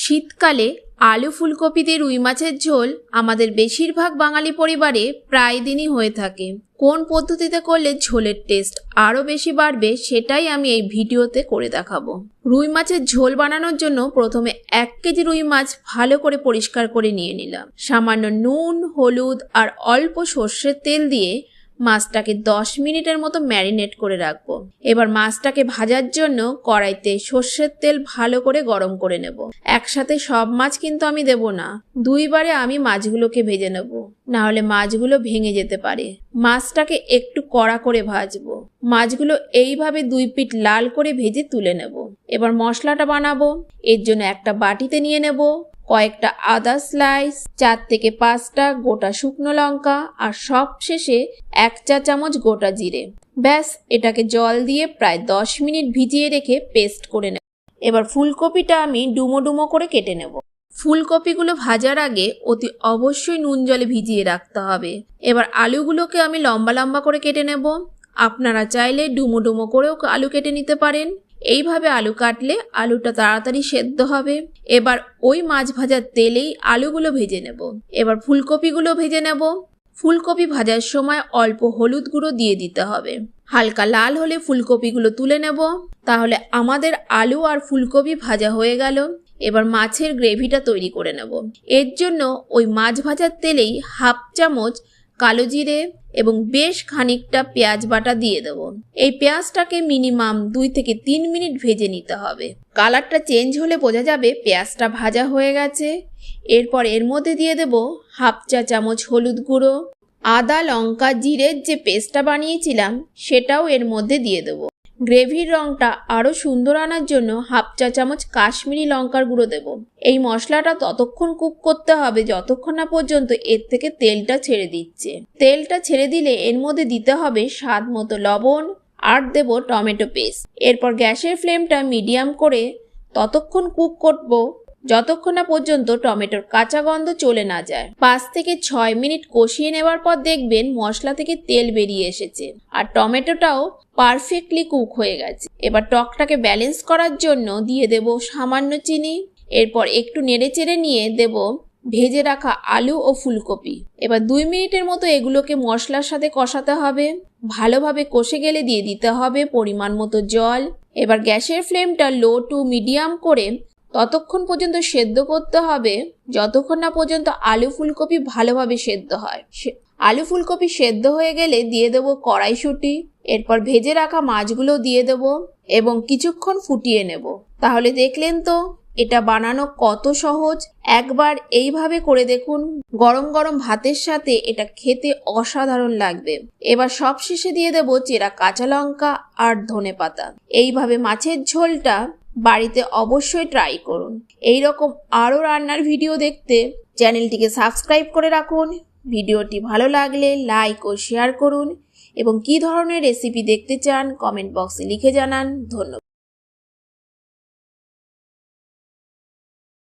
শীতকালে আলু ফুলকপি দিয়ে রুই মাছের ঝোল আমাদের বেশিরভাগ বাঙালি পরিবারে প্রায় দিনই হয়ে থাকে। কোন পদ্ধতিতে করলে ঝোলের টেস্ট আরও বেশি বাড়বে সেটাই আমি এই ভিডিওতে করে দেখাবো। রুই মাছের ঝোল বানানোর জন্য প্রথমে 1 কেজি রুই মাছ ভালো করে পরিষ্কার করে নিয়ে নিলাম। সামান্য নুন, হলুদ আর অল্প সর্ষের তেল দিয়ে মাছটাকে 10 মিনিটের মতো ম্যারিনেট করে রাখবো। এবার মাছটাকে ভাজার জন্য কড়াইতে সর্ষের তেল ভালো করে গরম করে নেব। একসাথে সব মাছ কিন্তু আমি দেব না, দুইবারে আমি মাছগুলোকে ভেজে নেব, না হলে মাছগুলো ভেঙে যেতে পারে। মাছটাকে একটু কড়া করে ভাজবো। মাছগুলো এইভাবে 2 পিঠ লাল করে ভেজে তুলে নেব। এবার মশলাটা বানাবো। এর জন্য একটা বাটিতে নিয়ে নেব কয়েকটা আদা স্লাইস, 4 থেকে 5টা গোটা শুকনো লঙ্কা আর সবশেষে 1 চা চামচ গোটা জিরে। ব্যাস, এটাকে জল দিয়ে প্রায় 10 মিনিট ভিজিয়ে রেখে পেস্ট করে নেব। এবার ফুলকপিটা আমি ডুমো ডুমো করে কেটে নেব। ফুলকপিগুলো ভাজার আগে অতি অবশ্যই নুন জলে ভিজিয়ে রাখতে হবে। এবার আলুগুলোকে আমি লম্বা লম্বা করে কেটে নেব। আপনারা চাইলে ডুমো ডুমো করেও আলু কেটে নিতে পারেন। এইভাবে আলু কাটলে আলুটা তাড়াতাড়ি সেদ্ধ হবে। এবার ওই মাছ ভাজার তেলেই আলুগুলো ভেজে নেব। এবার ফুলকপিগুলো ভেজে নেব। ফুলকপি ভাজার সময় অল্প হলুদ গুঁড়ো দিয়ে দিতে হবে। হালকা লাল হলে ফুলকপিগুলো তুলে নেব। তাহলে আমাদের আলু আর ফুলকপি ভাজা হয়ে গেল। এবার মাছের গ্রেভিটা তৈরি করে নেব। এর জন্য ওই মাছ ভাজার তেলেই 1/2 চামচ কালো জিরে এবং বেশ খানিকটা পেঁয়াজ বাটা দিয়ে দেব। এই পেঁয়াজটাকে মিনিমাম 2 থেকে 3 মিনিট ভেজে নিতে হবে। কালারটা চেঞ্জ হলে বোঝা যাবে পেঁয়াজটা ভাজা হয়ে গেছে। এরপর এর মধ্যে দিয়ে দেব 1/2 চা চামচ হলুদ গুঁড়ো। আদা, লঙ্কা, জিরের যে পেস্টটা বানিয়েছিলাম সেটাও এর মধ্যে দিয়ে দেব। গ্রেভির রঙটা আরও সুন্দর আনার জন্য 1/2 চা চামচ কাশ্মীরি লঙ্কার গুঁড়ো দেব। এই মশলাটা ততক্ষণ কুক করতে হবে যতক্ষণ না পর্যন্ত এর থেকে তেলটা ছেড়ে দিচ্ছে। তেলটা ছেড়ে দিলে এর মধ্যে দিতে হবে স্বাদ মতো লবণ আর দেব টমেটো পেস্ট। এরপর গ্যাসের ফ্লেমটা মিডিয়াম করে ততক্ষণ কুক করব যতক্ষণ না পর্যন্ত টমেটোর কাঁচা গন্ধ চলে না যায়। 5 থেকে 6 মিনিট কষিয়ে নেওয়ার পর দেখবেন মশলা থেকে তেল বেরিয়ে এসেছে আর টমেটোটাও পারফেক্টলি কুক হয়ে গেছে। এবার টকটাকে ব্যালেন্স করার জন্য দিয়ে দেব সামান্য চিনি। এরপর একটু নেড়েচেড়ে নিয়ে দেব ভেজে রাখা আলু ও ফুলকপি। এবার 2 মিনিটের মতো এগুলোকে মশলার সাথে কষাতে হবে। ভালোভাবে কষে গেলে দিয়ে দিতে হবে পরিমাণ মতো জল। এবার গ্যাসের ফ্লেমটা লো টু মিডিয়াম করে ততক্ষণ পর্যন্ত সেদ্ধ করতে হবে যতক্ষণ না পর্যন্ত আলু ফুলকপি ভালোভাবে সেদ্ধ হয়। আলু ফুলকপি সেদ্ধ হয়ে গেলে দিয়ে দেব কড়াইশুঁটি। এরপর ভেজে রাখা মাছগুলো দিয়ে দেব এবং কিছুক্ষণ ফুটিয়ে নেব। তাহলে দেখলেন তো এটা বানানো কত সহজ। একবার এইভাবে করে দেখুন, গরম গরম ভাতের সাথে এটা খেতে অসাধারণ লাগবে। এবার সবশেষে দিয়ে দেব চেরা কাঁচা লঙ্কা আর ধনেপাতা। এইভাবে মাছের ঝোলটা বাড়িতে অবশ্যই ট্রাই করুন। এই রকম আরও রান্নার ভিডিও দেখতে চ্যানেলটিকে সাবস্ক্রাইব করে রাখুন। ভিডিওটি ভালো লাগলে লাইক ও শেয়ার করুন এবং কী ধরনের রেসিপি দেখতে চান কমেন্ট বক্সে লিখে জানান। ধন্যবাদ।